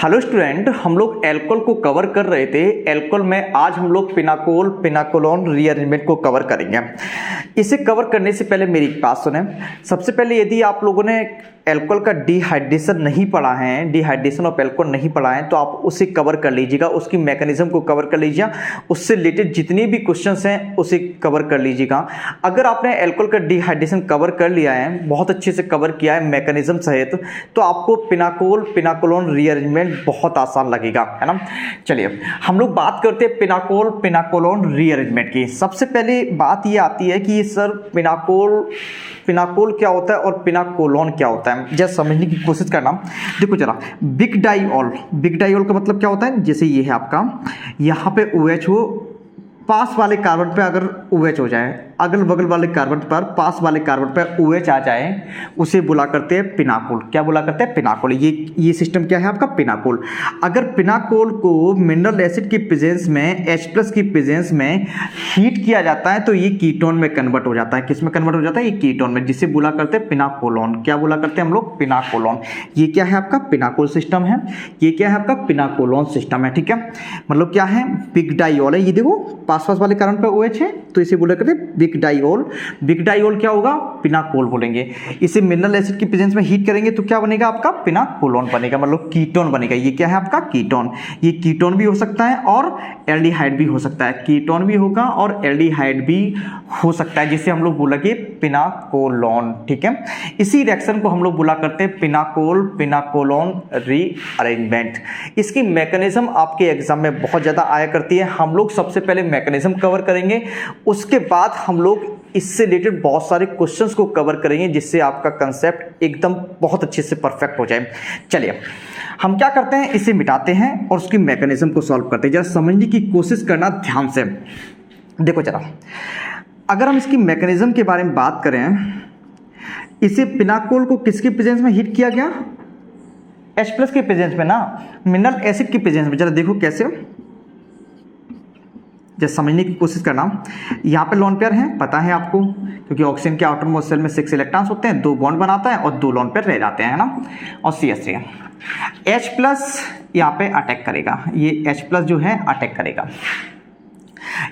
Hello student, हम लोग alcohol को कवर कर रहे थे। एल्कोहल में आज हम लोग पिनाकोल पिनाकोलोन रीअरेंजमेंट को कवर करेंगे। इसे कवर करने से पहले मेरी एक बात सुने। सबसे पहले यदि आप लोगों ने एल्कोहल का डिहाइड्रेशन नहीं पढ़ा है, डिहाइड्रेशन ऑफ एल्कोहल नहीं पढ़ा है, तो आप उसे कवर कर लीजिएगा, उसकी मैकेनिज्म को कवर कर लीजिएगा, उससे रिलेटेड जितनी भी क्वेश्चंस हैं उसे कवर कर लीजिएगा। अगर आपने एल्कोहल का डिहाइड्रेशन कवर कर लिया है, बहुत अच्छे से कवर किया है मैकेनिज्म सहित, तो आपको पिनाकोल पिनाकोलोन रीअरेंजमेंट बहुत आसान लगेगा, है ना। चलिए हम लोग बात करते हैं पिनाकोल पिनाकोलोन रीअरेंजमेंट की। सबसे पहले बात ये आती है कि सर पिनाकोल क्या होता है और पिनाकोलोन क्या होता है, जस्ट समझने की कोशिश करना। देखो जरा, बिग डाइऑल का मतलब क्या होता है, जैसे ये है आपका, यहाँ पे OH हो, पास वाले कार्बन पे अगर OH हो जाए, अगल बगल वाले कार्बन पर पास वाले कार्बन पर OH आ जाए, उसे बुला करते हैं पिनाकोल। क्या बुला करते हैं? पिनाकोल। ये सिस्टम क्या है आपका? पिनाकोल। अगर पिनाकोल को मिनरल एसिड की प्रेजेंस में H+ की प्रेजेंस में हीट किया जाता है तो ये कीटोन में कन्वर्ट हो जाता है। किस में कन्वर्ट हो जाता है? ये कीटोन में, जिसे बुला करते हैं पिनाकोलोन। क्या बुला करते हैं हम लोग? पिनाकोलोन। ये क्या है आपका? पिनाकोल सिस्टम है। ये क्या है आपका? पिनाकोलोन सिस्टम है। ठीक है, मतलब क्या है? बिग डाइऑल है। ये देखो पास वाले कार्बन पर OH है तो इसे बोला करते हैं बिग डाइऑल। बिग डाइऑल क्या होगा? पिनाकोल बोलेंगे। इसे मिनरल एसिड की प्रेजेंस में हीट करेंगे तो क्या बनेगा आपका? पिनाकोलोन बनेगा, मतलब कीटोन बनेगा। ये क्या है आपका? कीटोन। ये कीटोन भी हो सकता है और एल्डिहाइड भी हो सकता है। कीटोन भी होगा और एल्डिहाइड भी हो सकता है, जिसे हम लोग बोलेंगे पिनाकोलोन। ठीक है, इसी रिएक्शन को हम लोग बोला करते हैं पिनाकोल पिनाकोलोन रीअरेंजमेंट। इसकी मैकेनिज्म आपके एग्जाम में बहुत ज्यादा आया करती है। हम लोग सबसे पहले मैकेनिज्म कवर करेंगे, उसके बाद हम लोग इससे रिलेटेड बहुत सारे क्वेश्चंस को कवर करेंगे, जिससे आपका कंसेप्ट एकदम बहुत अच्छे से परफेक्ट हो जाए। चलिए हम क्या करते हैं, इसे मिटाते हैं और उसकी मैकेनिज्म को सॉल्व करते हैं। जरा समझने की कोशिश करना ध्यान से। देखो जरा, अगर हम इसकी मैकेनिज्म के बारे में बात करें, इसे पिनाकोल को किसकी प्रेजेंस में हीट किया गया? H+ की प्रेजेंस में ना, मिनरल एसिड की प्रेजेंस में। जरा देखो कैसे, जैसे समझने की कोशिश करना। यहाँ पे लोन पेयर है, पता है आपको, क्योंकि ऑक्सीजन के आउटरमोस्ट शेल में 6 इलेक्ट्रॉन्स होते हैं, 2 बॉन्ड बनाता है और 2 लोन पेयर रह जाते हैं, ना। और CH3 H+ यहाँ पे अटैक करेगा। ये H+ जो है अटैक करेगा।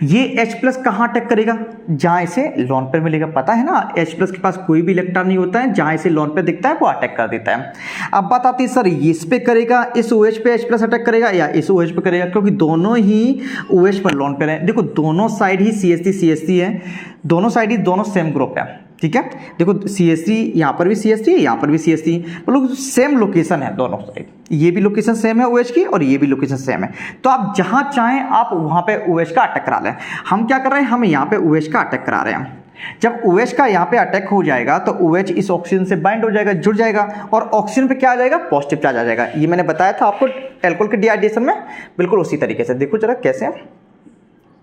ये H+ कहाँ अटैक करेगा? जहां इसे लोन पेयर मिलेगा। पता है ना, H+ के पास कोई भी इलेक्ट्रॉन नहीं होता है, जहां इसे लोन पेयर दिखता है वो अटैक कर देता है। अब बात आती है सर, इस पे करेगा, इस OH पे H+ अटैक करेगा या इस OH पे करेगा? क्योंकि दोनों ही OH पर लोन पेयर है। देखो दोनों साइड ही CH3 है, दोनों साइड ही दोनों सेम ग्रुप है। ठीक है, देखो CH3, यहाँ पर भी CH3 है, यहाँ पर भी CH3, मतलब सेम लोकेशन है दोनों साइड। ये भी लोकेशन सेम है OH की और ये भी लोकेशन सेम है। तो आप जहां चाहें आप वहां पे OH का अटैक करा लें। हम क्या कर रहे हैं, हम यहाँ पे OH का अटैक करा रहे हैं। जब OH का यहाँ पे अटैक हो जाएगा तो OH इस ऑक्सीजन से बाइंड हो जाएगा, जुड़ जाएगा, और ऑक्सीजन पे क्या आ जाएगा? पॉजिटिव चार्ज आ जाएगा। ये मैंने बताया था आपको एल्कोहल के डिहाइड्रेशन में, बिल्कुल उसी तरीके से। देखो जरा कैसे,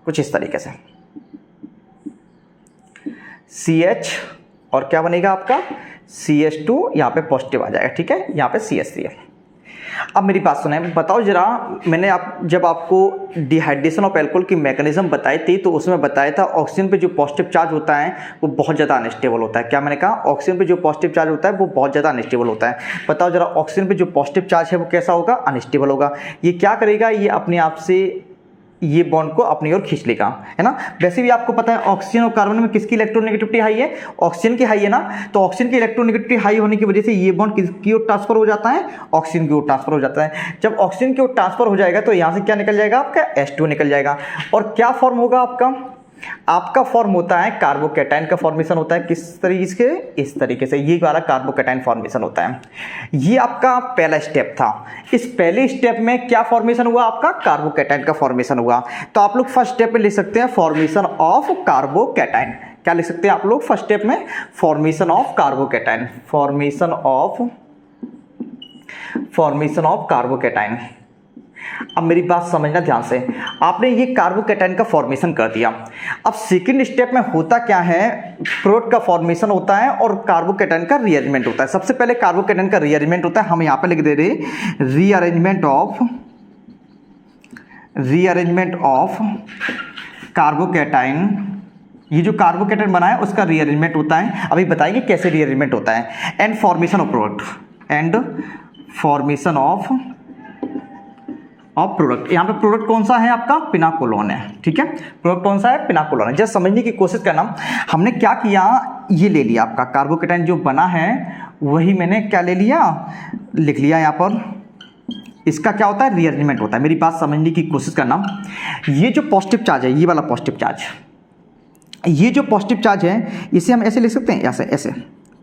कुछ इस तरीके से CH और क्या बनेगा आपका? CH2, यहाँ पे पॉजिटिव आ जाएगा। ठीक है, यहाँ पे CH3 है। अब मेरी बात सुने, बताओ जरा, मैंने जब आपको डिहाइड्रेशन ऑफ एल्कोहल की मैकेनिज्म बताई थी तो उसमें बताया था ऑक्सीजन पे जो पॉजिटिव चार्ज होता है वो बहुत ज़्यादा अनस्टेबल होता है। क्या मैंने कहा? ऑक्सीजन पे जो पॉजिटिव चार्ज होता है वो बहुत ज़्यादा अनस्टेबल होता है। बताओ जरा, ऑक्सीजन पे जो पॉजिटिव चार्ज है वो कैसा होगा? अनस्टेबल होगा। ये क्या करेगा? ये अपने आप से ये बॉन्ड को अपनी ओर खींच लेगा, है ना। वैसे भी आपको पता है ऑक्सीजन और कार्बन में किसकी इलेक्ट्रोनेगेटिविटी हाई है? ऑक्सीजन की हाई है ना। तो ऑक्सीजन की इलेक्ट्रोनेगेटिविटी हाई होने की वजह से ये बॉन्ड किसकी ओर ट्रांसफर हो जाता है? ऑक्सीजन की ओर ट्रांसफर हो जाता है। जब ऑक्सीजन की ओर ट्रांसफर हो जाएगा तो यहाँ से क्या निकल जाएगा आपका? H2 निकल जाएगा। और क्या फॉर्म होगा आपका फॉर्म होता है कार्बोकैटायन का फॉर्मेशन होता है। किस तरीके से? इस तरीके से, ये वाला कार्बोकैटायन फॉर्मेशन होता है। ये आपका पहला स्टेप था। इस पहले स्टेप में क्या फॉर्मेशन हुआ आपका? कार्बोकैटायन का फॉर्मेशन हुआ। तो आप लोग फर्स्ट स्टेप में लिख सकते हैं फॉर्मेशन ऑफ कार्बोकैटायन। क्या लिख सकते हैं आप लोग फर्स्ट स्टेप में? Formation of carbocation, formation of carbocation. अब मेरी बात समझना ध्यान से, आपने ये कार्बोकैटायन का फॉर्मेशन कर दिया। अब सेकंड स्टेप में होता क्या है? प्रोडक्ट का फॉर्मेशन होता है और कार्बोकैटायन का रीअरेंजमेंट होता है। सबसे पहले कार्बोकैटायन का रीअरेंजमेंट होता है। हम यहां पे लिख दे रहे रीअरेंजमेंट ऑफ कार्बोकैटायन। ये जो कार्बोकैटायन बना है उसका रीअरेंजमेंट होता है। अभी बताएंगे कैसे रीअरेंजमेंट होता है। And formation of product, of product. यहाँ पे प्रोडक्ट कौन सा है आपका, पिनाकोलोन है, ठीक है, प्रोडक्ट कौन सा है, पिनाकोलोन है। जस्ट समझने की कोशिश करना, हमने क्या किया, ये ले लिया आपका कार्बोकेटाइन जो बना है वही मैंने क्या ले लिया, लिख लिया यहाँ पर। इसका क्या होता है, रीअरेंजमेंट होता है। मेरी बात समझने की कोशिश करना, ये जो पॉजिटिव चार्ज है, ये वाला पॉजिटिव चार्ज, ये जो पॉजिटिव चार्ज है इसे हम ऐसे लिख सकते हैं, ऐसे ऐसे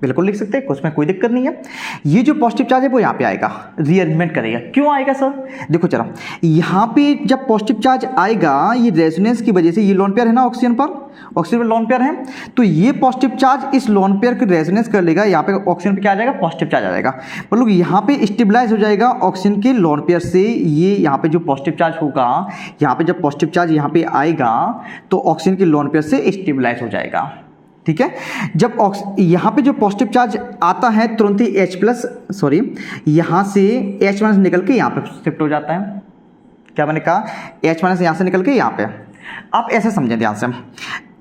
बिल्कुल लिख सकते हैं, उसमें कोई दिक्कत नहीं है। ये जो पॉजिटिव चार्ज है वो यहाँ पे आएगा, रीअरेंजमेंट करेगा। क्यों आएगा सर, देखो जरा, यहाँ पे जब पॉजिटिव चार्ज आएगा, ये रेजोनेंस की वजह से, ये लोन पेयर है ना ऑक्सीजन पर, ऑक्सीजन पर लोन पेयर है, तो ये पॉजिटिव चार्ज इस लोन पेयर को रेजोनेंस कर लेगा, यहाँ पे ऑक्सीजन पे क्या आ जाएगा, पॉजिटिव चार्ज आ जाएगा, मतलब यहाँ पे स्टेबलाइज हो जाएगा ऑक्सीजन के लोन पेयर से। ये यहाँ पे जो पॉजिटिव चार्ज होगा, यहाँ पे जब पॉजिटिव चार्ज यहाँ पे आएगा तो ऑक्सीजन के लोन पेयर से स्टेबलाइज हो जाएगा, ठीक है। जब यहाँ पे जो पॉजिटिव चार्ज आता है तुरंत ही यहाँ से H- निकल के यहाँ पे शिफ्ट हो जाता है। क्या मैंने कहा, H- यहाँ से निकल के यहाँ पे। आप ऐसे समझें ध्यान से,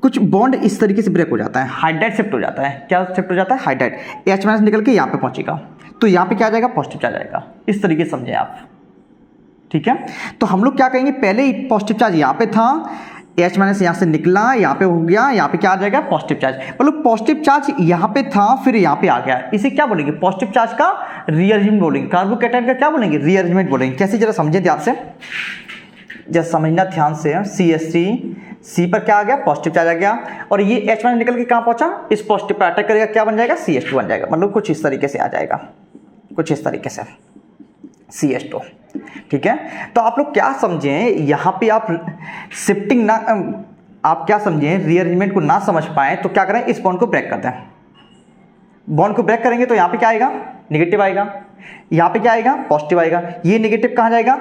कुछ बॉन्ड इस तरीके से ब्रेक हो जाता है, हाइड्राइड शिफ्ट हो जाता है। क्या शिफ्ट हो जाता है, हाइड्राइड। H- निकल के यहाँ पे पहुंचेगा तो यहाँ पे क्या आ जाएगा, पॉजिटिव चार्ज आएगा। इस तरीके से समझें आप, ठीक है। तो हम लोग क्या करेंगे, पहले पॉजिटिव चार्ज यहाँ पे था, H- यहाँ से निकला, यहाँ पे हो गया, यहाँ पे क्या आ जाएगा, पॉजिटिव चार्ज। मतलब पॉजिटिव चार्ज यहाँ पे था फिर यहाँ पे आ गया, इसे क्या बोलेंगे, पॉजिटिव चार्ज का रीअरेंजमेंट बोलेंगे। कार्बोकेटाइन का क्या बोलेंगे, रीअरेंजमेंट बोलेंगे। कैसे, जरा समझे ध्यान से, जरा समझना ध्यान से। CH3 C पर क्या आ गया, पॉजिटिव चार्ज आ गया, और ये H- निकल के कहाँ पहुंचा, इस पॉजिटिव पर अटैक करेगा, क्या बन जाएगा, CH2 बन जाएगा। मतलब कुछ इस तरीके से आ जाएगा, कुछ इस तरीके से CH2, ठीक है। तो आप लोग क्या समझें, यहाँ पे आप शिफ्टिंग ना, आप क्या समझें, रीअरेंजमेंट को ना समझ पाए तो क्या करें, इस बॉन्ड को ब्रेक कर दें। बॉन्ड को ब्रेक करेंगे तो यहाँ पे क्या आएगा, नेगेटिव आएगा, यहाँ पे क्या आएगा, पॉजिटिव आएगा। ये नेगेटिव कहाँ जाएगा,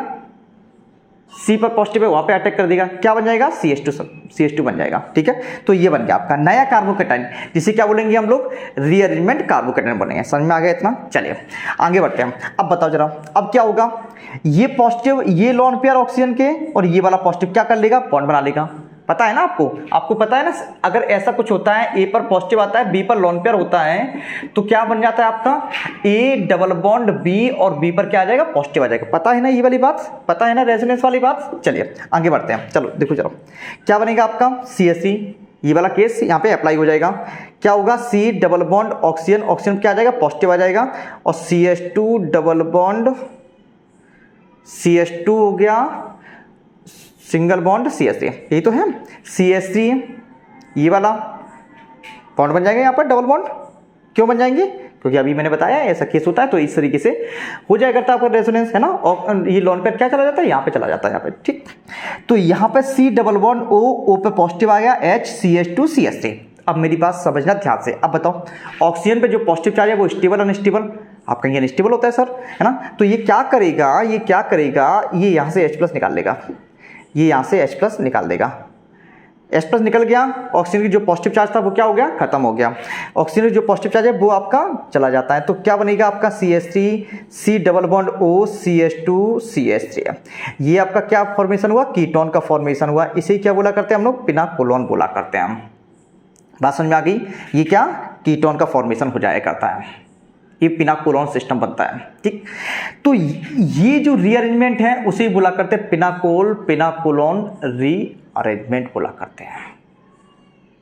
C पर पॉजिटिव है वहाँ पे अटैक कर देगा, क्या बन जाएगा, CH2 बन जाएगा, ठीक है। तो ये बन गया आपका नया कार्बोकेटाइन, जिसे क्या बोलेंगे हम लोग, रीअरेंजमेंट कार्बोकेटाइन बनेंगे। समझ में आ गया इतना, चलिए आगे बढ़ते हैं। अब बताओ जरा, अब क्या होगा, ये पॉजिटिव, ये लोन पेयर ऑक्सीजन के, और ये वाला पॉजिटिव क्या कर लेगा, बॉन्ड बना लेगा। पता है ना आपको पता है ना, अगर ऐसा कुछ होता है, A पर पॉजिटिव आता है, B पर लोन पेयर होता है, तो क्या बन जाता है आपका, A डबल बॉन्ड B, और B पर क्या आ जाएगा, पॉजिटिव आ जाएगा। पता है ना ये वाली बात, पता है ना रेजोनेंस वाली बात। चलिए आगे बढ़ते हैं, चलो देखो चलो, क्या बनेगा आपका, CH3, ये वाला केस यहाँ पे अप्लाई हो जाएगा। क्या होगा, C double bond oxygen, oxygen क्या आ जाएगा, पॉजिटिव आ जाएगा, और CH2 डबल बॉन्ड CH2 हो गया, सिंगल बॉन्ड CH3, यही तो है, CH3 ये वाला बॉन्ड बन जाएगा यहाँ पर, डबल बॉन्ड। क्यों बन जाएंगे, क्योंकि अभी मैंने बताया ऐसा केस होता है, तो इस तरीके से हो जाया करता है आपका रेजोनेंस, है ना। और ये लोन पेयर क्या चला जाता है, यहाँ पे चला जाता है, यहाँ पे, ठीक। तो यहाँ पे C डबल बॉन्ड O पे पॉजिटिव आ गया, H CH2 CH3। अब मेरी बात समझना ध्यान से, अब बताओ, ऑक्सीजन पे जो पॉजिटिव चार्ज है वो स्टेबल अनस्टेबल, आप कहेंगे अनस्टेबल होता है सर, है ना। तो ये क्या करेगा, ये यहाँ से H+ निकाल लेगा, ये यहाँ से H+ निकाल देगा। H+ निकल गया, ऑक्सीजन की जो पॉजिटिव चार्ज था वो क्या हो गया, खत्म हो गया। ऑक्सीजन की जो पॉजिटिव चार्ज है वो आपका चला जाता है, तो क्या बनेगा आपका, CH3 C double bond O CH2 CH3। ये आपका क्या फॉर्मेशन हुआ, कीटोन का फॉर्मेशन हुआ। इसे क्या बोला करते हैं हम लोग, पिनाकोलोन बोला करते हैं। बात समझ में आ गई, ये क्या, कीटोन का फॉर्मेशन हो जाया करता है, ये पिनाकोलोन सिस्टम बनता है, ठीक। तो ये जो रीअरेंजमेंट है उसे बोला करते हैं पिनाकोलोन रीअरेंजमेंट बोला करते हैं,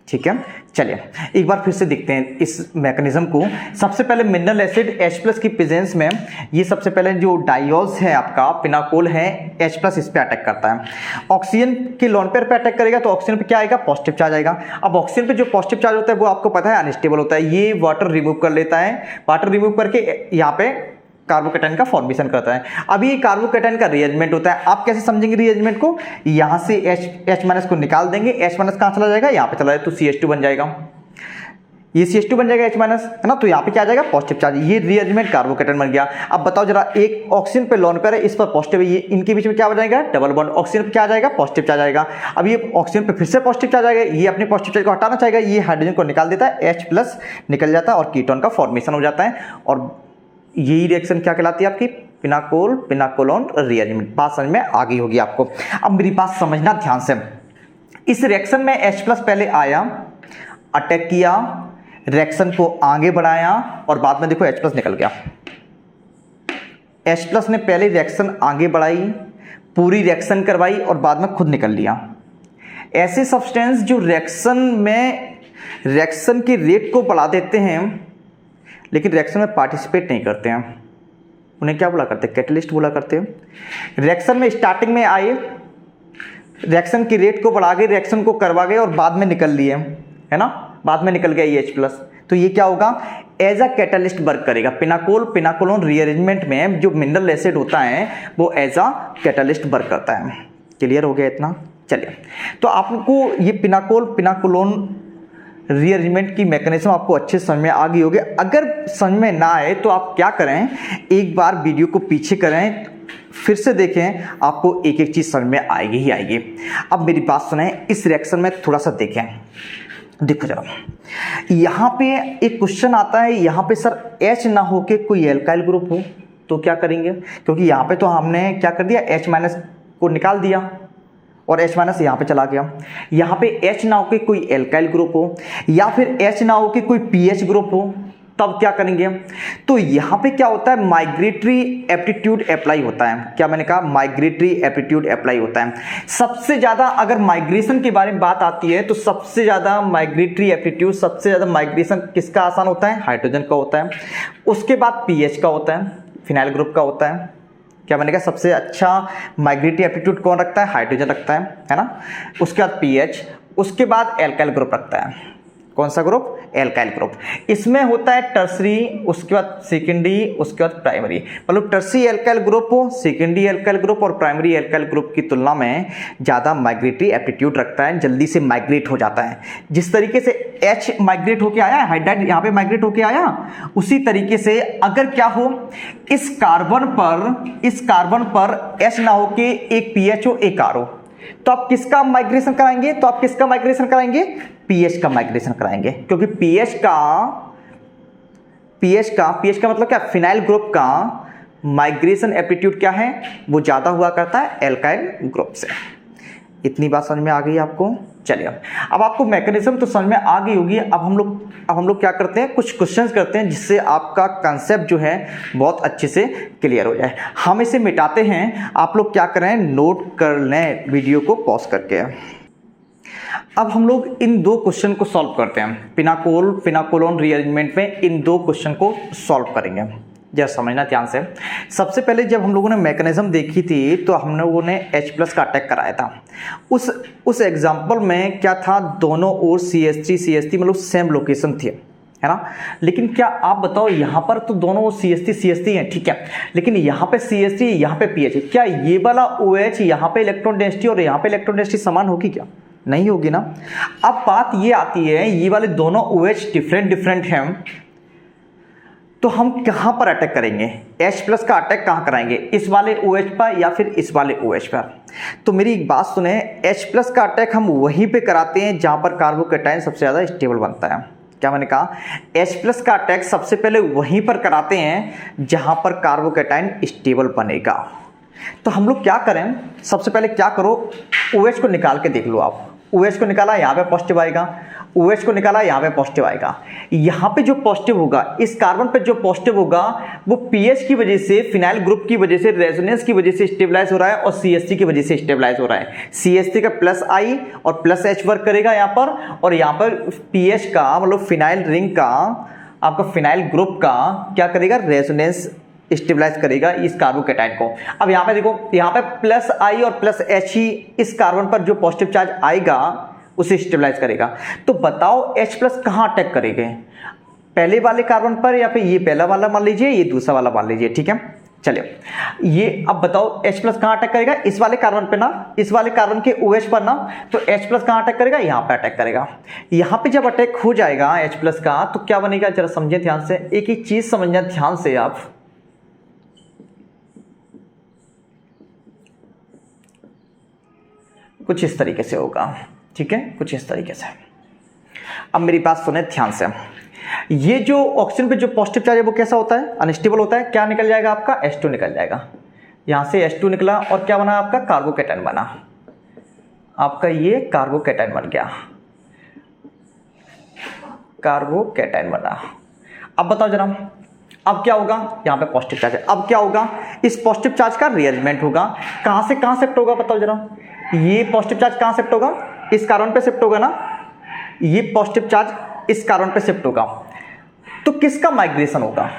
ठीक है। चलिए एक बार फिर से देखते हैं इस मैकेनिज्म को। सबसे पहले मिनरल एसिड H+ की प्रेजेंस में, ये सबसे पहले जो डायोल्स है आपका, पिनाकोल है, H+ इस पे अटैक करता है। ऑक्सीजन के लोन पेयर पे अटैक करेगा तो ऑक्सीजन पे क्या आएगा, पॉजिटिव चार्ज आएगा। अब ऑक्सीजन पे जो पॉजिटिव चार्ज होता है वो आपको पता है अनस्टेबल होता है, ये वाटर रिमूव कर लेता है, वाटर रिमूव करके यहाँ पे कार्बोकेटाइन का फॉर्मेशन करता है। अब ये कार्बोकेटाइन का रीअरेंजमेंट होता है। आप कैसे समझेंगे रीअरेंजमेंट को, यहां से H- को निकाल देंगे, H- कहां चला जाएगा, यहाँ पे चला जाएगा, तो CH2 बन जाएगा, ये CH2 बन जाएगा, H- है ना। तो यहाँ पे क्या आ जाएगा, पॉजिटिव चार्ज, ये रीअरेंजमेंट कार्बोकेटाइन बन गया। अब बताओ जरा, एक ऑक्सीजन पे लोन पेयर है, इस पर पॉजिटिव है, ये इनके बीच में क्या हो जाएगा, डबल बॉन्ड, ऑक्सीजन पे क्या आ जाएगा, पॉजिटिव चार्ज आएगा। अब ये ऑक्सीजन पे फिर से पॉजिटिव चार्ज आएगा, ये अपने पॉजिटिव चार्ज को हटाना चाहेगा, ये हाइड्रोजन को निकाल देता है, H+ निकल जाता है और कीटोन का फॉर्मेशन हो जाता है। और यही रिएक्शन क्या कहलाती है आपकी, पिनाकोलोन रीअरेंजमेंट। बात समझ में आ गई होगी आपको। अब मेरी बात समझना ध्यान से, इस रिएक्शन में H+ पहले आया, अटैक किया, रिएक्शन को आगे बढ़ाया, और बाद में देखो H+ निकल गया। H+ ने पहले रिएक्शन आगे बढ़ाई, पूरी रिएक्शन करवाई और बाद में खुद निकल लिया। ऐसे सब्सटेंस जो रिएक्शन के रेट को बढ़ा देते हैं लेकिन रिएक्शन में पार्टिसिपेट नहीं करते हैं, उन्हें क्या बोला करते हैं? कैटलिस्ट बोला करते हैं। रिएक्शन में स्टार्टिंग में आए, रिएक्शन की रेट को बढ़ा गए, रिएक्शन को करवा गए और बाद में निकल लिए, है ना, बाद में निकल गया H+, तो ये क्या होगा? एज अ कैटलिस्ट वर्क करेगा। पिनाकोलोन रीअरेंजमेंट में जो मिनरल एसिड होता है वो एज अ कैटलिस्ट वर्क करता है। क्लियर हो गया इतना? चलिए, तो आपको ये पिनाकोलोन रीअरेंजमेंट की मैकेनिज्म आपको अच्छे समझ में आ गई होगी। अगर समझ में ना आए तो आप क्या करें, एक बार वीडियो को पीछे करें, फिर से देखें, आपको एक एक चीज समझ में आएगी ही आएगी। अब मेरी बात सुने, इस रिएक्शन में थोड़ा सा देखें, देखो जरा, यहाँ पे एक क्वेश्चन आता है, यहाँ पे सर H ना हो के कोई एल्काइल ग्रुप हो तो क्या करेंगे? क्योंकि यहाँ पे तो हमने क्या कर दिया, H- को निकाल दिया और H- यहाँ पे चला गया। यहाँ पे H ना हो के कोई एल्काइल ग्रुप हो या फिर H ना हो के कोई pH ग्रुप हो, तब क्या करेंगे? तो यहाँ पे क्या होता है, माइग्रेटरी एप्टीट्यूड अप्लाई होता है। क्या मैंने कहा? माइग्रेटरी एप्टीट्यूड अप्लाई होता है। सबसे ज्यादा अगर माइग्रेशन के बारे में बात आती है तो सबसे ज्यादा माइग्रेटरी एप्टीट्यूड, सबसे ज्यादा माइग्रेशन किसका आसान होता है? हाइड्रोजन का होता है। उसके बाद पीएच का होता है, फिनाइल ग्रुप का होता है। क्या मैंने कहा? सबसे अच्छा माइग्रेटरी एप्टीट्यूड कौन रखता है? हाइड्रोजन रखता है ना। उसके बाद पीएच, उसके बाद एल्काइल ग्रुप रखता है। कौन सा ग्रुप? Alkyl group. इसमें होता है टर्सरी, उसके बाद सेकेंडरी, उसके बाद प्राइमरी। मतलब टर्सरी एल्काइल ग्रुप हो, सेकेंडरी एल्काइल ग्रुप और प्राइमरी एल्काइल ग्रुप की तुलना में ज्यादा माइग्रेटरी एप्टीट्यूड रखता है, जल्दी से माइग्रेट हो जाता है। जिस तरीके से H माइग्रेट होके आया, हाइड्राइड यहाँ पे माइग्रेट होके आया, उसी तरीके से अगर क्या हो, इस कार्बन पर H ना हो के एक पीएच हो, एक R हो, तो आप किसका माइग्रेशन कराएंगे? तो आप किसका माइग्रेशन कराएंगे? पीएच का माइग्रेशन कराएंगे। क्योंकि पीएच का मतलब क्या? फिनाइल ग्रुप का माइग्रेशन एप्टीट्यूड क्या है? वो ज्यादा हुआ करता है एल्काइल ग्रुप से। इतनी बात समझ में आ गई आपको? चलिए, अब आपको मैकेनिज्म तो समझ में आ गई होगी। अब हम लोग क्या करते हैं, कुछ क्वेश्चंस करते हैं जिससे आपका कंसेप्ट जो है बहुत अच्छे से क्लियर हो जाए। हम इसे मिटाते हैं, आप लोग क्या करें, नोट कर लें वीडियो को पॉज करके। अब हम लोग इन दो क्वेश्चन को सॉल्व करते हैं। पिनाकोलोन रीअरेंजमेंट में इन दो क्वेश्चन को सॉल्व करेंगे। जरा समझना ध्यान से। सबसे पहले जब हम लोगों ने मैकेनिज्म देखी थी तो हम लोगों ने H+ का अटैक कराया था। उस एग्जांपल में क्या था, दोनों ओर CH3 मतलब सेम लोकेशन थी, है ना। लेकिन क्या आप बताओ, यहाँ पर तो दोनों CH3 हैं, ठीक है, लेकिन यहाँ पे CH3, यहाँ पे पीएच, क्या ये वाला OH यहाँ पे इलेक्ट्रॉन डेंसिटी और यहाँ पे इलेक्ट्रॉन डेंसिटी समान होगी? क्या नहीं होगी ना। अब बात ये आती है, ये वाले दोनों OH डिफरेंट हैं, तो हम कहां पर अटैक करेंगे? H+ का अटैक कहां कराएंगे? इस वाले OH पर या फिर इस वाले OH पर? तो मेरी एक बात सुने, H+ का अटैक हम वहीं पे कराते हैं जहां पर कार्बोकैटायन सबसे ज्यादा स्टेबल बनता है। क्या मैंने कहा? H+ का अटैक सबसे पहले वहीं पर कराते हैं जहां पर कार्बोकैटायन स्टेबल बनेगा। तो हम लोग क्या करें, सबसे पहले क्या करो, OH को निकाल के देख लो आप। OH को निकाला, यहाँ पे पॉजिटिव आएगा, OH को निकाला, यहाँ पे पॉजिटिव आएगा। यहाँ पे जो पॉजिटिव होगा, इस कार्बन पे जो पॉजिटिव होगा, वो पीएच की वजह से, फिनाइल ग्रुप की वजह से, रेजोनेंस की वजह से स्टेबलाइज हो रहा है और CH3 की वजह से स्टेबलाइज हो रहा है। CH3 का +I और +H वर्क करेगा यहाँ पर, और यहाँ पर पीएच का मतलब फिनाइल रिंग का, आपका फिनाइल ग्रुप का क्या करेगा, रेजोनेंस स्टेबलाइज करेगा इस कार्बोकैटायन को। अब यहाँ पे देखो, यहाँ पे +I और +H ही इस कार्बन पर जो पॉजिटिव चार्ज आएगा उसे स्टेबलाइज करेगा। तो बताओ H+ कहाँ अटैक करेंगे, पहले वाले कार्बन पर या फिर ये पहला वाला मान लीजिए, ये दूसरा वाला मान लीजिए, ठीक है। चलिए, ये अब बताओ H+ कहाँ अटैक करेगा? इस वाले कार्बन पे ना, इस वाले कार्बन के OH पर ना। तो H+ कहाँ अटैक करेगा? यहाँ पे अटैक करेगा। यहाँ पे जब अटैक हो जाएगा H+ का, तो क्या बनेगा, जरा समझे ध्यान से, एक एक चीज समझना ध्यान से आप। कुछ इस तरीके से होगा, ठीक है, कुछ इस तरीके से। अब मेरी बात सुने ध्यान से, ये जो ऑक्सीजन पे जो पॉजिटिव चार्ज है वो कैसा होता है, अनस्टेबल होता है। क्या निकल जाएगा आपका, H2 निकल जाएगा। यहां से H2 निकला और क्या बना आपका, कार्बोकैटायन बना। आपका ये कार्बोकैटायन बन गया, कार्बोकैटायन बना। अब बताओ जरा, अब क्या होगा, यहाँ पे पॉजिटिव चार्ज है, अब क्या होगा, इस पॉजिटिव चार्ज का रीअरेंजमेंट होगा। कहाँ से कहाँ शिफ्ट होगा बताओ जरा, ये पॉजिटिव चार्ज कहाँ शिफ्ट होगा, इस कार्बन पे शिफ्ट होगा ना, ये पॉजिटिव चार्ज इस कार्बन पे शिफ्ट होगा। तो किसका माइग्रेशन होगा,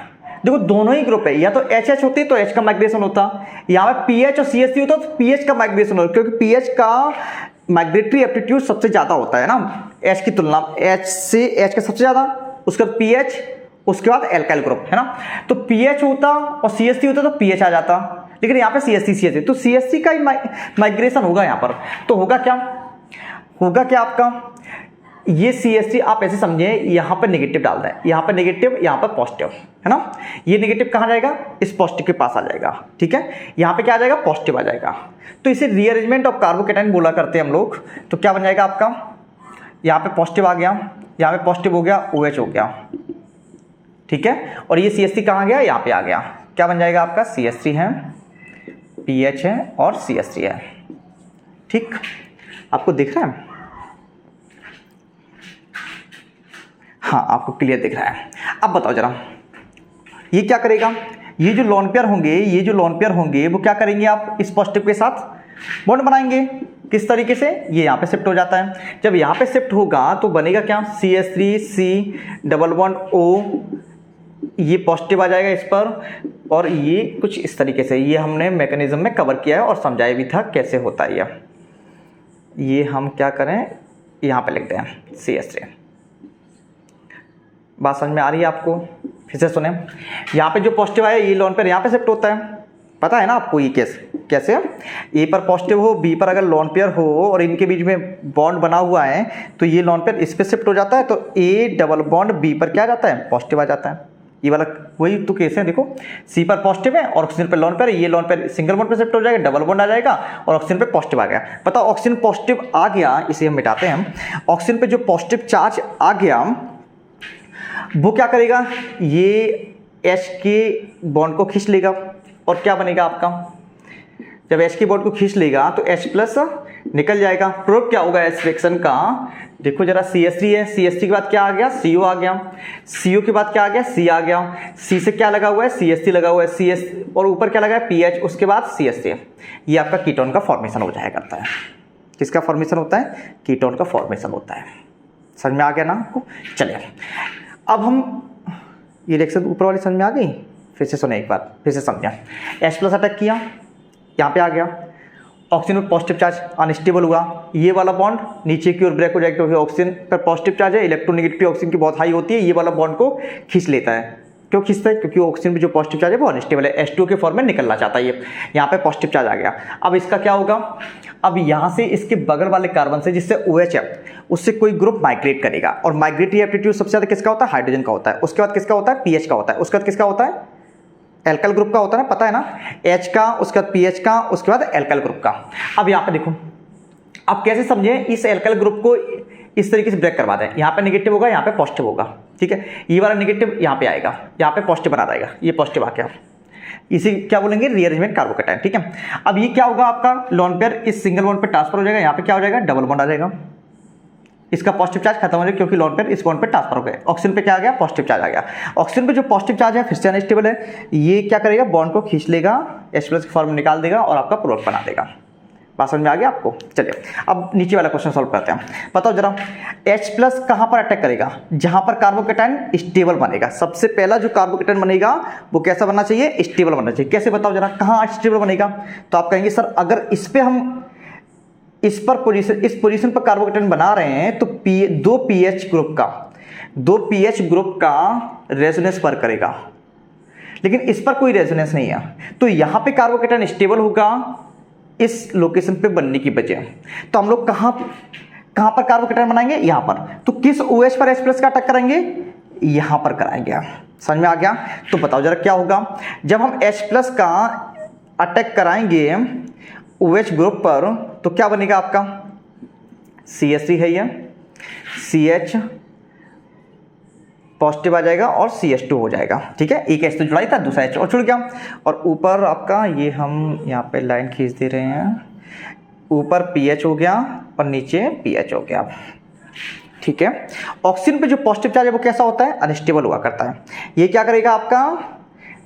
देखो दोनों ही ग्रुप है, या तो HH होती तो H का माइग्रेशन होता, यहाँ पे PH और CH होता तो PH का माइग्रेशन होता, क्योंकि PH का माइग्रेटरी एप्टीट्यूड सबसे ज्यादा होता है ना H की तुलना, H से H का सबसे ज्यादा, उसके बाद PH, उसके बाद एल्काइल ग्रुप है ना। तो PH होता और CH3 होता तो PH आ जाता, लेकिन यहाँ पे CH3 तो CH3 का ही माइग्रेशन होगा यहाँ पर। तो होगा क्या, होगा क्या आपका, ये CH3 आप ऐसे समझे, यहाँ पर नेगेटिव डाल दें, यहाँ पर नेगेटिव, यहाँ पर पॉजिटिव है ना, ये नेगेटिव कहाँ जाएगा, इस पॉजिटिव के पास आ जाएगा, ठीक है, यहाँ पे क्या आ जाएगा, पॉजिटिव आ जाएगा। तो इसे रीअरेंजमेंट ऑफ कार्बोकेटाइन बोला करते हैं हम लोग। तो क्या बन जाएगा आपका, यहाँ पे पॉजिटिव आ गया, यहाँ पे पॉजिटिव हो गया, OH हो गया, ठीक है, और ये CH3 कहाँ गया, यहाँ पे आ गया, क्या बन जाएगा आपका, CH3 है, PH है और CH3 है, ठीक, आपको दिख रहा है, हाँ आपको क्लियर दिख रहा है। अब बताओ जरा, ये क्या करेगा, ये जो लोन पेयर होंगे, ये जो लोन पेयर होंगे वो क्या करेंगे, आप इस पॉजिटिव के साथ बॉन्ड बनाएंगे, किस तरीके से, ये यहाँ पे शिफ्ट हो जाता है, जब यहाँ पे शिफ्ट होगा तो बनेगा क्या, CH3C डबल बॉन्ड O, ये पॉजिटिव आ जाएगा इस पर, और ये कुछ इस तरीके से, ये हमने मैकेनिज्म में कवर किया है और समझाया भी था कैसे होता है ये हम क्या करें, यहाँ पे लिख दें CH3। बात समझ में आ रही है आपको, फिर से सुने, यहाँ पे जो पॉजिटिव आया ये लोन पेयर यहाँ पे शिफ्ट होता है, पता है ना आपको ये कैसे, ए पर पॉजिटिव हो, बी पर अगर लोन पेयर हो और इनके बीच में बॉन्ड बना हुआ है तो ये लोन पेयर इस पे शिफ्ट हो जाता है, तो ए डबल बॉन्ड बी पर क्या जाता है, पॉजिटिव आ जाता है। ये वाला वही तो केस है, देखो सी पर पॉजिटिव है और ऑक्सीजन पे लोन पेयर, ये लोन पेयर सिंगल बॉन्ड पे शिफ्ट हो जाएगा, डबल बॉन्ड आ जाएगा और ऑक्सीजन पे पॉजिटिव आ गया। पता ऑक्सीजन पॉजिटिव आ गया, इसे हम मिटाते हैं, हम ऑक्सीजन पे जो पॉजिटिव चार्ज आ गया वो क्या करेगा, ये H के बॉन्ड को खींच लेगा और क्या बनेगा आपका, जब H के बॉन्ड को खींच लेगा तो H प्लस निकल जाएगा। प्रोडक्ट क्या होगा इस रिएक्शन का, देखो जरा CH3 है, CH3 के बाद क्या आ गया, CO आ गया, CO के बाद क्या आ गया, C आ गया, C से क्या लगा हुआ है, CH3 लगा हुआ है, CS और ऊपर क्या लगा है, PH, उसके बाद CH3। ये आपका कीटोन का फॉर्मेशन हो जाया करता है। किसका फॉर्मेशन होता है, कीटोन का फॉर्मेशन होता है। समझ में आ गया ना आपको। चलिए अब हम ये रिएक्शन ऊपर वाली समझ में आ गई, फिर से सुने एक बार, फिर से समझा। H प्लस अटैक किया, यहाँ पे आ गया, ऑक्सीजन में पॉजिटिव चार्ज अनस्टेबल हुआ, ये वाला बॉन्ड नीचे की ओर ब्रेक हो जाएगा क्योंकि ऑक्सीजन पर पॉजिटिव चार्ज है, इलेक्ट्रोनेगेटिविटी ऑक्सीजन की बहुत हाई होती है, ये वाला बॉन्ड को खींच लेता है। क्यों खींचता है, क्योंकि ऑक्सीजन में जो पॉजिटिव चार्ज है वो अनस्टेबल है, H2 के फॉर्म में निकलना चाहता है, ये यहाँ पे पॉजिटिव चार्ज आ गया। अब इसका क्या होगा, अब यहाँ से इसके बगल वाले कार्बन से जिससे OH है उससे कोई ग्रुप माइग्रेट करेगा, और माइग्रेटरी एप्टीट्यूड सबसे ज्यादा किसका होता है, हाइड्रोजन का होता है, उसके बाद किसका होता है, PH का होता है, उसके बाद किसका होता है, एल्काइल ग्रुप का होता है ना, पता है ना, H का, उसके बाद PH का, उसके बाद एल्काइल ग्रुप का। अब यहाँ पे देखो, आप कैसे समझे, इस एल्काइल ग्रुप को इस तरीके से ब्रेक करवा दें, यहाँ पे नेगेटिव होगा, यहाँ पे पॉजिटिव होगा, ठीक है, ये वाला नेगेटिव यहाँ पे आएगा, यहाँ पे पॉजिटिव बना रहेगा, ये पॉजिटिव आ गया, इसे क्या बोलेंगे, रीअरेंजमेंट कार्बोकेटाइन, ठीक है। अब ये क्या होगा, आपका लोन पेयर इस सिंगल बॉन्ड पे ट्रांसफर हो जाएगा, यहाँ पे क्या हो जाएगा, डबल बॉन्ड आ जाएगा, इसका पॉजिटिव चार्ज खत्म हो जाएगा क्योंकि लोन पेयर इस बॉन्ड पे ट्रांसफर हो गया, ऑक्सीजन पे क्या आ गया, पॉजिटिव चार्ज आ गया। ऑक्सीजन पे जो पॉजिटिव चार्ज है फिर से अनस्टेबल है, ये क्या करेगा, बॉन्ड को खींच लेगा, H प्लस की फॉर्म निकाल देगा और आपका प्रोडक्ट बना देगा। बात समझ में आ गया आपको। चलिए अब नीचे वाला क्वेश्चन सॉल्व करते हैं। बताओ जरा, H प्लस कहां पर अटैक करेगा, जहां पर कार्बोकेटाइन स्टेबल बनेगा। सबसे पहला जो कार्बोकेटाइन बनेगा वो कैसा बनना चाहिए, स्टेबल बनना चाहिए। कैसे बताओ जरा, कहां स्टेबल बनेगा, तो आप कहेंगे सर अगर इस पे हम इस पोजीशन पर कार्बोकेटाइन बना रहे हैं तो दो पीएच ग्रुप का रेजोनेंस पर करेगा, लेकिन इस पर कोई रेजोनेंस नहीं है, तो यहां पे कार्बोकेटाइन स्टेबल होगा इस लोकेशन पे बनने की वजह। तो हम लोग कहां पर कार्बोकेटाइन बनाएंगे, यहां पर। तो किस OH पर H प्लस का अटैक करेंगे, यहां पर कराएंगे। समझ में आ गया। तो बताओ जरा क्या होगा, जब हम H प्लस का अटैक कराएंगे OH ग्रुप पर तो क्या बनेगा आपका, CH3 है ये, CH पॉजिटिव आ जाएगा और CH2 हो जाएगा, ठीक है। एक H तो जुड़ा ही था, दूसरा H और जुड़ गया, और ऊपर आपका ये हम यहाँ पे लाइन खींच दे रहे हैं, ऊपर PH हो गया और नीचे PH हो गया। ठीक है। ऑक्सीजन पे जो पॉजिटिव चार्ज है वो कैसा होता है, अनस्टेबल हुआ करता है। ये क्या करेगा आपका,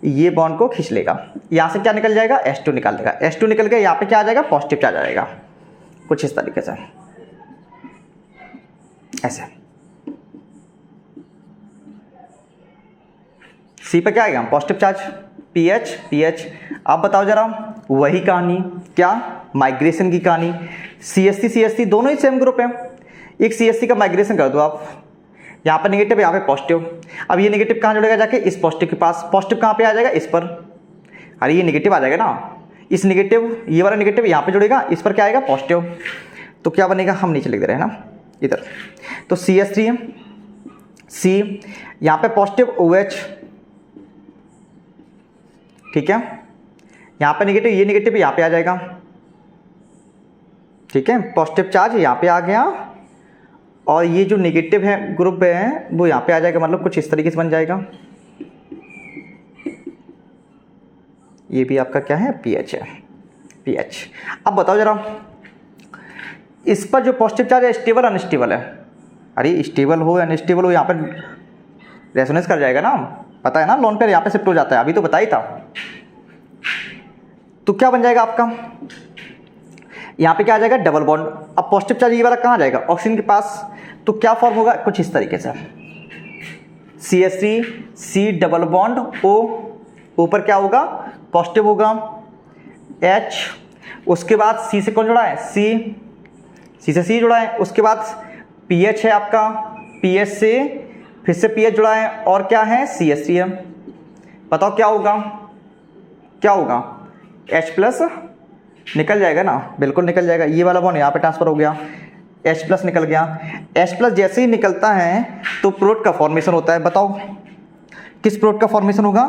ये बॉन्ड को खींच लेगा, यहाँ से क्या निकल जाएगा, H2 निकाल देगा, H2 निकल के यहाँ पे क्या आ जाएगा, पॉजिटिव चार्ज आ जाएगा, कुछ इस तरीके से ऐसे। C पे क्या आएगा, पॉजिटिव चार्ज, PH। आप बताओ जरा, वही कहानी, क्या, माइग्रेशन की कहानी। CH3 दोनों ही सेम ग्रुप है। एक CH3 का माइग्रेशन कर दो आप, यहाँ पे नेगेटिव, यहाँ पे पॉजिटिव। अब ये नेगेटिव कहाँ जुड़ेगा, जाके इस पॉजिटिव के पास। पॉजिटिव कहाँ पे आ जाएगा, इस पर। अरे ये नेगेटिव आ जाएगा ना, इस नेगेटिव, ये वाला नेगेटिव यहाँ पे जुड़ेगा, इस पर क्या आएगा, पॉजिटिव। तो क्या बनेगा, हम नीचे लिख दे रहे हैं ना इधर। तो CH3 है, C, यहाँ पे पॉजिटिव OH, ठीक है। यहाँ पे नेगेटिव, ये नेगेटिव यहाँ पे आ जाएगा, ठीक है। पॉजिटिव चार्ज यहाँ पे आ गया, और ये जो नेगेटिव है ग्रुप है वो यहाँ पे आ जाएगा, मतलब कुछ इस तरीके से बन जाएगा। ये भी आपका क्या है, PH है, PH। अब बताओ जरा, इस पर जो पॉजिटिव चार्ज है स्टेबल अनस्टेबल है। अरे स्टेबल हो अनस्टेबल हो, यहाँ पर रेजोनेंस कर जाएगा ना, पता है ना, लोन पेयर यहाँ पे शिफ्ट हो जाता है, अभी तो बता ही था। तो क्या बन जाएगा आपका, यहाँ पे क्या आ जाएगा, डबल बॉन्ड। अब पॉजिटिव चार्ज ये वाला कहाँ जाएगा, ऑक्सीजन के पास। तो क्या फॉर्म होगा, कुछ इस तरीके से, CH3 C double bond O, ऊपर क्या होगा, पॉजिटिव होगा, H, उसके बाद C से कौन जुड़ा है, C से C जुड़ा है, उसके बाद PH है आपका, PH से फिर से PH जुड़ा है, और क्या है, CH3 है। बताओ क्या होगा, क्या होगा, H प्लस निकल जाएगा ना, बिल्कुल निकल जाएगा। ये वाला बॉन्ड यहाँ पे ट्रांसफर हो गया, H प्लस निकल गया। H प्लस जैसे ही निकलता है तो प्रोडक्ट का फॉर्मेशन होता है। बताओ किस प्रोडक्ट का फॉर्मेशन होगा,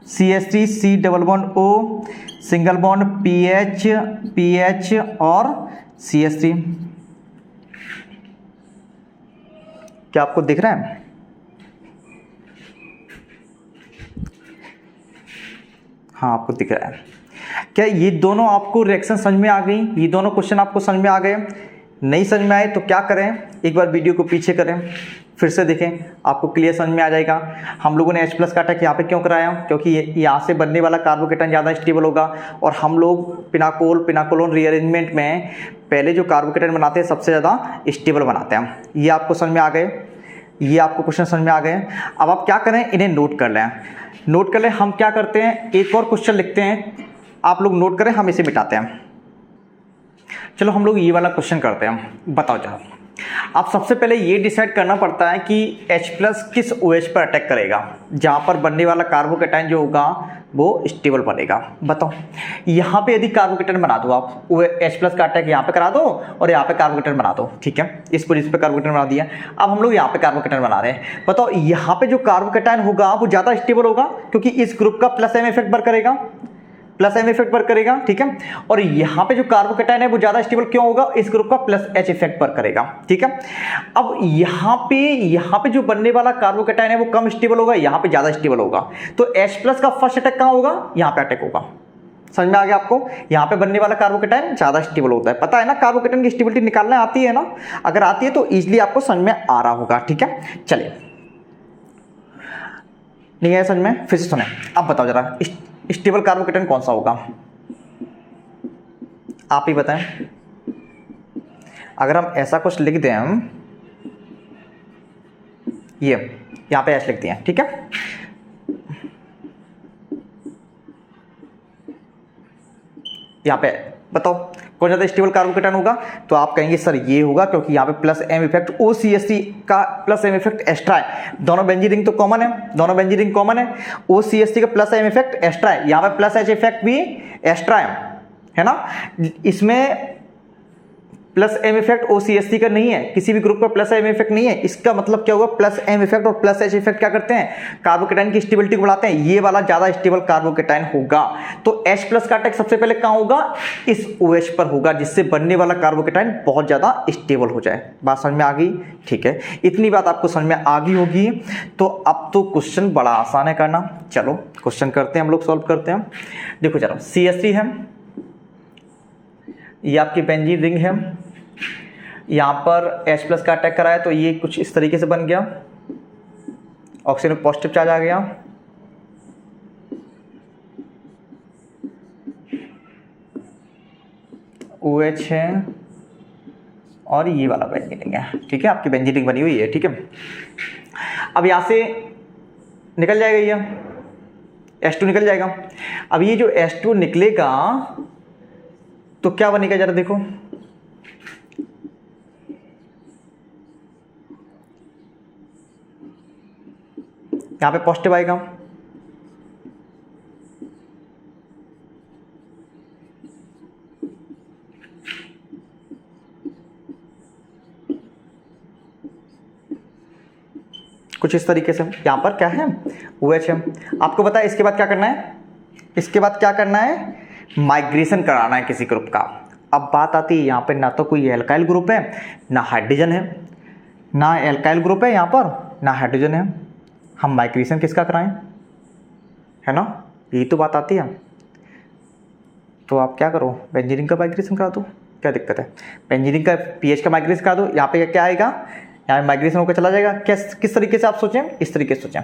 CH3 C double bond O, single bond PH और CH3। क्या आपको दिख रहा है, हाँ आपको दिख रहा है। क्या ये दोनों आपको रिएक्शन समझ में आ गई, ये दोनों क्वेश्चन आपको समझ में आ गए। नहीं समझ में आए तो क्या करें, एक बार वीडियो को पीछे करें, फिर से देखें, आपको क्लियर समझ में आ जाएगा। हम लोगों ने H प्लस का अटैक यहाँ पे क्यों कराया, क्योंकि यहाँ से बनने वाला कार्बोकेटाइन ज़्यादा स्टेबल होगा, और हम लोग पिनाकोलोन रीअरेंजमेंट में पहले जो कार्बोकेटाइन बनाते हैं सबसे ज़्यादा स्टेबल बनाते हैं। ये आपको समझ में आ गए, ये आपको क्वेश्चन समझ में आ गए। अब आप क्या करें, इन्हें नोट कर लें, नोट कर लें। हम क्या करते हैं, एक और क्वेश्चन लिखते हैं, आप लोग नोट करें, हम इसे मिटाते हैं। चलो हम लोग ये वाला क्वेश्चन करते हैं। बताओ जरा, आप सबसे पहले ये डिसाइड करना पड़ता है कि H प्लस किस OH पर अटैक करेगा, जहाँ पर बनने वाला कार्बोकेटाइन जो होगा वो स्टेबल बनेगा। बताओ, यहाँ पे यदि कार्बोकेटाइन बना दो आप, H प्लस का अटैक यहाँ पे करा दो और यहाँ पे कार्बोकेटाइन बना दो, ठीक है, इस पोजीशन पे कार्बोकेटाइन बना दिया। अब हम लोग यहाँ पे कार्बोकेटाइन बना रहे हैं। बताओ यहाँ पे जो कार्बोकेटाइन होगा वो ज़्यादा स्टेबल होगा, क्योंकि इस ग्रुप का प्लस M इफेक्ट वर्क करेगा, प्लस M इफेक्ट वर्क करेगा, ठीक है। और यहाँ पे जो कार्बोकेटाइन है वो ज्यादा स्टेबल क्यों होगा, इस ग्रुप का प्लस H इफेक्ट वर्क करेगा, ठीक है। अब यहाँ पे जो बनने वाला कार्बोकेटाइन है वो कम स्टेबल होगा, यहाँ पे ज्यादा स्टेबल होगा। तो H प्लस का फर्स्ट अटैक कहाँ होगा, यहाँ पे अटैक होगा। समझ में आ गया आपको, यहाँ पे बनने वाला कार्बोकेटाइन ज्यादा स्टेबल होता है। पता है ना, कार्बोकेटाइन की स्टेबिलिटी निकालना आती है ना, अगर आती है तो इजिली आपको समझ में आ रहा होगा, ठीक है। चलिए, नहीं आया समझ में, फिर से सुने। अब बताओ जरा, स्टेबल कार्बोकेटाइन कौन सा होगा, आप ही बताएं। अगर हम ऐसा कुछ लिख दें, हम ये यहां पे H लिख दिए, ठीक है। यहां पे बताओ कौन ज्यादा स्टेबल कार्बोकेटाइन होगा, तो आप कहेंगे सर ये होगा, क्योंकि यहाँ पे प्लस M इफेक्ट OCH3 का प्लस M इफेक्ट एक्स्ट्रा है। दोनों बेंजीन रिंग तो कॉमन है, दोनों बेंजीन रिंग कॉमन है, OCH3 का प्लस M इफेक्ट एक्स्ट्रा है, यहाँ पे प्लस H इफेक्ट भी एक्स्ट्रा है ना। इसमें प्लस M इफेक्ट OCH3 का नहीं है, किसी भी ग्रुप का प्लस M इफेक्ट नहीं है। इसका मतलब क्या होगा, प्लस M इफेक्ट और प्लस H इफेक्ट क्या करते हैं, कार्बोकेटाइन की स्टेबिलिटी को बढ़ाते हैं। ये वाला ज्यादा स्टेबल कार्बोकेटाइन होगा। तो H प्लस का अटैक सबसे पहले कहां होगा, इस OH पर होगा, जिससे बनने वाला कार्बोकेटाइन बहुत ज्यादा स्टेबल हो जाए। बात समझ में आ गई, ठीक है। इतनी बात आपको समझ में आ गई होगी, तो अब तो क्वेश्चन बड़ा आसान है करना। चलो क्वेश्चन करते हैं, हम लोग सॉल्व करते हैं। देखो चलो, CH3 है, ये आपकी बेंजीन रिंग है, यहाँ पर H+ का अटैक कराया तो ये कुछ इस तरीके से बन गया, ऑक्सीजन में पॉजिटिव चार्ज आ गया, OH है और ये वाला बेंजीन है, ठीक है, आपकी बेंजीन बनी हुई है, ठीक है। अब यहाँ से निकल जाएगा ये H2 निकल जाएगा। अब ये जो H2 निकलेगा तो क्या बनेगा जरा देखो, यहाँ पे पॉजिटिव आएगा, कुछ इस तरीके से। यहाँ पर क्या है, OH है। आपको पता है इसके बाद क्या करना है, इसके बाद क्या करना है, माइग्रेशन कराना है किसी ग्रुप का। अब बात आती है यहाँ पे ना तो कोई एल्काइल ग्रुप है ना हाइड्रोजन है, ना एल्काइल ग्रुप है यहाँ पर ना हाइड्रोजन है, हम माइग्रेशन किसका कराएं, है ना, यही तो बात आती है। तो आप क्या करो, बेंजीन का माइग्रेशन करा दो, क्या दिक्कत है, बेंजीन का पीएच का माइग्रेशन करा दो। यहाँ पे क्या आएगा, यहाँ माइग्रेशन होकर चला जाएगा। किस तरीके से आप सोचें, इस तरीके से सोचें,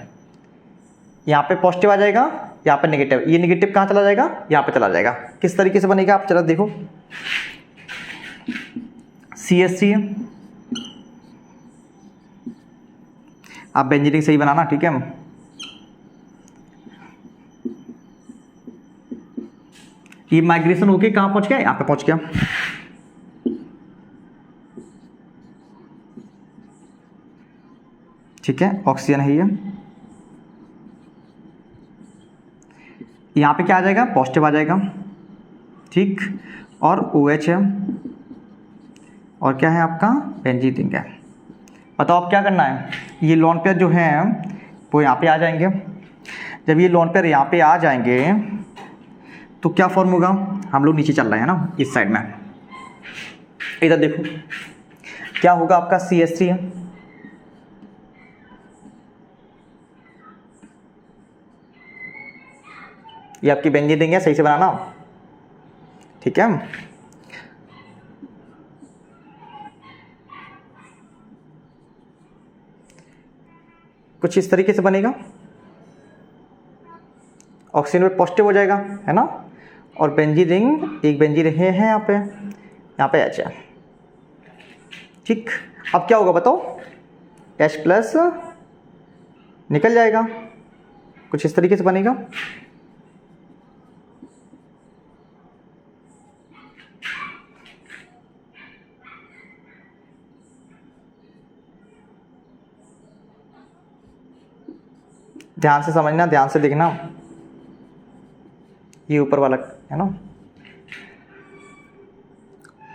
यहाँ पे पॉजिटिव आ जाएगा, यहाँ पे नेगेटिव, ये नेगेटिव कहाँ चला जाएगा, यहाँ पे चला जाएगा। किस तरीके से बनेगा आप जरा देखो, CH3 आप बेंजीन सही बनाना, ठीक है। ये माइग्रेशन होके कहाँ पहुंच गया, यहाँ पे पहुंच गया, ठीक है, ऑक्सीजन है ये। यहाँ पे क्या आ जाएगा, पॉजिटिव आ जाएगा, ठीक, और OH है और क्या है आपका बेंजीन है। बताओ अब क्या करना है, ये लोन पेयर जो है वो यहाँ पे आ जाएंगे। जब ये लोन पेयर यहाँ पे आ जाएंगे तो क्या फॉर्म होगा, हम लोग नीचे चल रहे हैं ना इस साइड में, इधर देखो क्या होगा आपका, CH3 है, ये आपकी बेंजीन रिंग है, सही से बनाना, ठीक है। कुछ इस तरीके से बनेगा, ऑक्सीजन में पॉजिटिव हो जाएगा, है ना, और बेंजीन रिंग, एक बेंजीन रिंग है यहाँ पे H है, ठीक। अब क्या होगा बताओ, H+ निकल जाएगा, कुछ इस तरीके से बनेगा। ध्यान से समझना, ध्यान से देखना, ये ऊपर वाला है ना,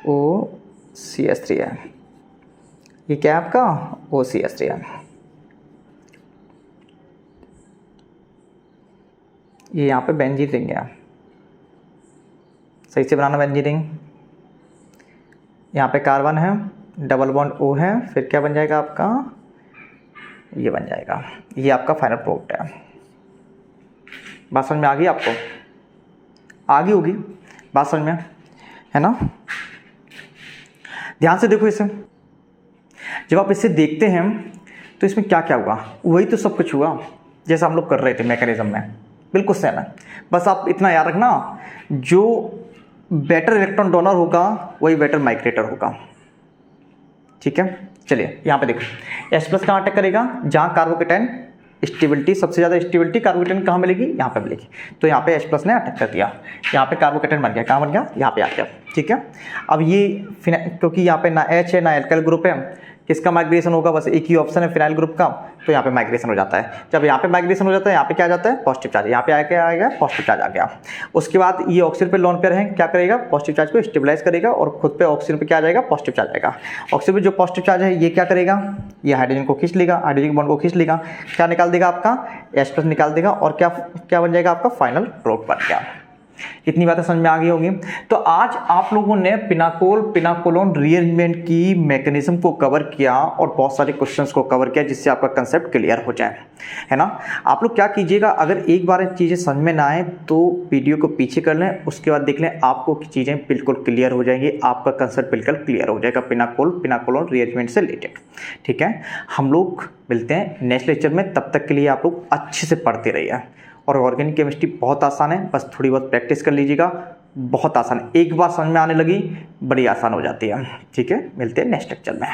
OCH3 है, ये क्या है आपका OCH3 है, ये यहाँ पे बेंजीन रिंग है, सही से बनाना बेंजीन रिंग। यहाँ पे कार्बन है, डबल बॉन्ड O है, फिर क्या बन जाएगा आपका, ये बन जाएगा, ये आपका फाइनल प्रोडक्ट है। बात समझ में आ गई आपको, आ गई होगी बात समझ में, है ना। ध्यान से देखो इसे, जब आप इसे देखते हैं तो इसमें क्या क्या हुआ, वही तो सब कुछ हुआ जैसा हम लोग कर रहे थे मैकेनिज्म में, बिल्कुल सेम है। बस आप इतना याद रखना, जो बेटर इलेक्ट्रॉन डोनर होगा वही बेटर माइग्रेटर होगा, ठीक है। चलिए यहाँ पे देखो, H+ कहाँ अटैक करेगा, जहाँ कार्बोकेटाइन स्टेबिलिटी, सबसे ज़्यादा स्टेबिलिटी कार्बोकेटाइन कहाँ मिलेगी, यहाँ पे मिलेगी। तो यहाँ पे H+ ने अटैक कर दिया, यहाँ पे कार्बोकेटाइन बन गया, कहाँ बन गया, यहाँ पे आ गया, ठीक है। अब ये क्योंकि यहाँ पे ना H है ना एल्काइल ग्रुप है, किसका माइग्रेशन होगा, बस एक ही ऑप्शन है फिनाइल ग्रुप का, तो यहाँ पे माइग्रेशन हो जाता है। जब यहाँ पे माइग्रेशन हो जाता है, यहाँ पे क्या आ जाता है, पॉजिटिव चार्ज, यहाँ पे आएगा पॉजिटिव चार्ज आ गया। उसके बाद ये ऑक्सीजन पे लोन पेयर है, क्या करेगा, पॉजिटिव चार्ज को स्टेबलाइज करेगा और खुद पे ऑक्सीजन पे क्या आ जाएगा, पॉजिटिव चार्ज आएगा। ऑक्सीजन पे जो पॉजिटिव चार्ज है ये क्या करेगा, ये हाइड्रोजन को खींच लेगा, हाइड्रोजन बॉन्ड को खींच लेगा, क्या निकाल देगा आपका H+ निकाल देगा, और क्या क्या बन जाएगा आपका फाइनल प्रोडक्ट बन गया। इतनी बातें समझ में आ गई होगी। तो आज आप लोगों ने पिनाकोल पिनाकोलोन रीअरेंजमेंट की मैकेनिज्म को कवर किया और बहुत सारे क्वेश्चंस को कवर किया, जिससे आपका कंसेप्ट क्लियर हो जाए, है ना। आप लोग क्या कीजिएगा, अगर एक बार चीज़ें समझ में ना आए तो वीडियो को पीछे कर लें, उसके बाद देख लें, आपको चीज़ें बिल्कुल क्लियर हो जाएंगी, आपका कंसेप्ट बिल्कुल क्लियर हो जाएगा पिनाकोलोन रीअरेंजमेंट से रिलेटेड। ठीक है, हम लोग मिलते हैं नेक्स्ट लेक्चर में, तब तक के लिए आप लोग अच्छे से पढ़ते रहिए। और ऑर्गेनिक केमिस्ट्री बहुत आसान है, बस थोड़ी बहुत प्रैक्टिस कर लीजिएगा, बहुत आसान है, एक बार समझ में आने लगी बड़ी आसान हो जाती है। ठीक है, मिलते हैं नेक्स्ट लेक्चर में।